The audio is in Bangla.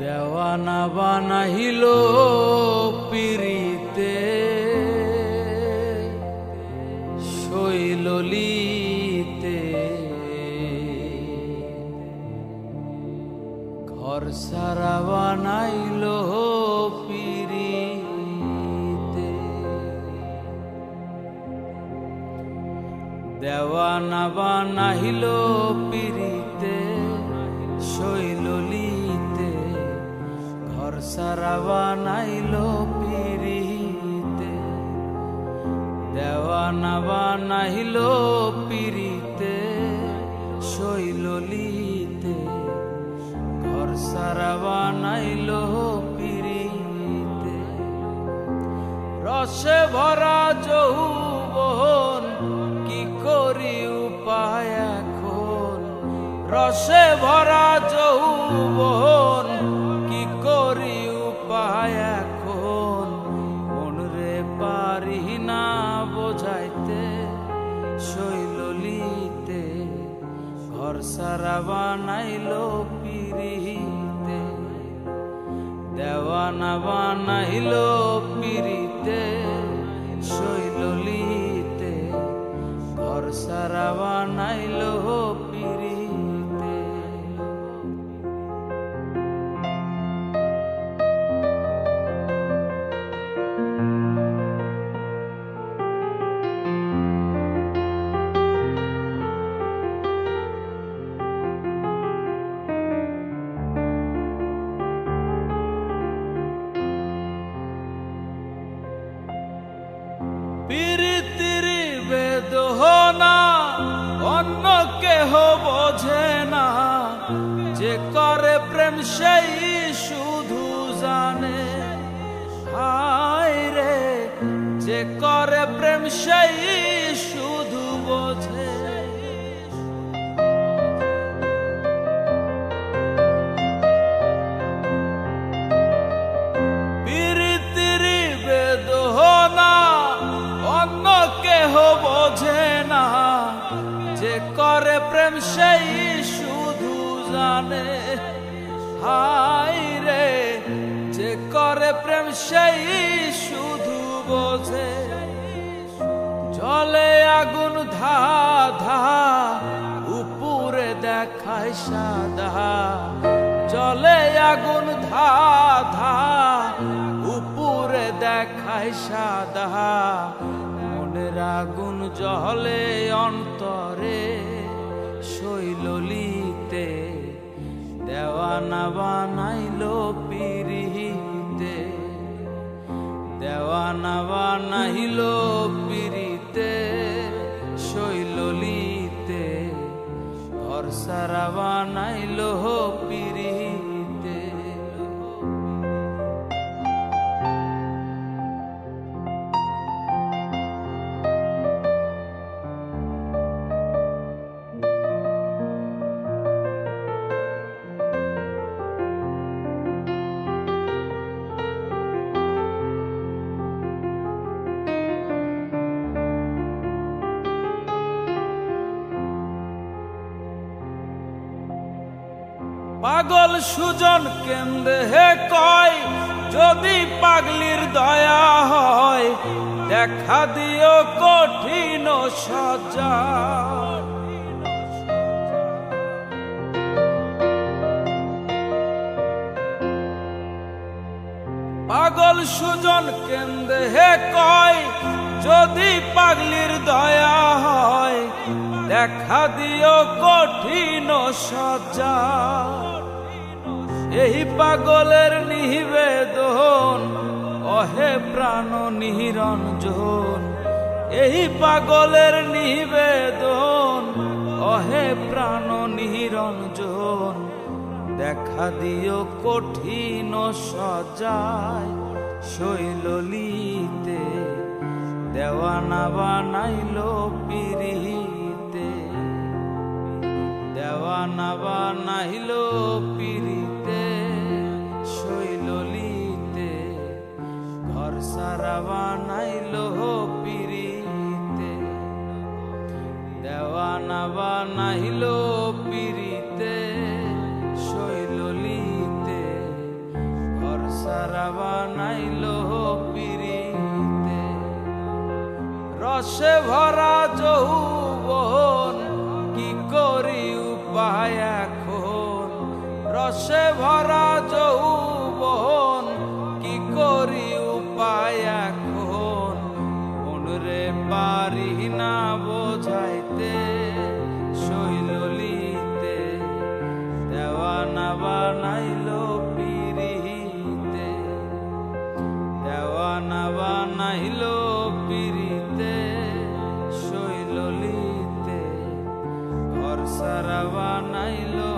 দেওয়ানা বানাইল পিরিতে শৈললিতে ঘর সারা বানাইল পিরিতে দেওয়ানা বানাইল পিরিতে শৈললিতে ঘর সারা বানাইল পিরিতে দেওয়ানা বানাইল পিরিতে শৈললিতে ঘর সারা বানাইল পিরিতে রসে ভরা যৌবন কি করি উপায় এখন রসে ভরা যৌবন কি করি উপায় এখন মনরে পারি না বোঝাইতে শৈললিতে ঘর সারা বানাইল পিরিতে দেওয়ানা বানাইল পিরিতে শৈললিতে ঘর সারা বানাইল পিরিতে পিরিতির বেদনা অন্য কেহ বোঝে না যে করে প্রেম সেই শুধু জানে হায় রে যে করে প্রেম সেই শুধু বোঝে পিরিতির বেদনা অন্য কেহ বোঝে না যে করে প্রেম সেই শুধু জানে হায় রে যে করে প্রেম সেই শুধু বোঝে জলে আগুন ধা ধা উপরে দেখায় সাদা জলে আগুন ধা ধা উপরে দেখায় সাদা মনের আগুন জ্বলে অন্তরে শৈললিতে দেওয়ানা বানাইল পিরিতে দেওয়ানা বানাইল পিরিতে শৈললিতে ঘর সারা বানাইল পিরিতে পাগল সুজন কেন্দ্রে হে কয় যদি পাগলির দয়া হয় দেখা দিও কঠিন সজা পাগল সুজন কেন্দ্রে হে কয় যদি পাগলির দয়া হয় দেখা দিও কঠিন সজা এই পাগলের নিবেদন অহে প্রাণ নিরঞ্জন এই পাগলের নিবেদন অহে প্রাণ নিরঞ্জন দেখা দিও কঠিন সজায় শৈললিতে দেওয়ানা বানাইল পিরিতে দেওয়ানা বানাইল পিরিতে শৈললিতে ঘর সারা বানাইল পিরিতে দেওয়ানা বানাইল পিরিতে শৈললিতে সারা বানাইলো পিরিতে। রসে ভরা যৌবন কি করি উপায় এখন, রসে ভরা যৌবন কি করি উপায় এখন, মনরে পারি না বোঝাইতে শৈললিতে, দেওয়ানা বানাইলো পিরিতে, দেওয়ানা বানাইলো পিরিতে শৈললিতে, ঘর সারা বানাইলো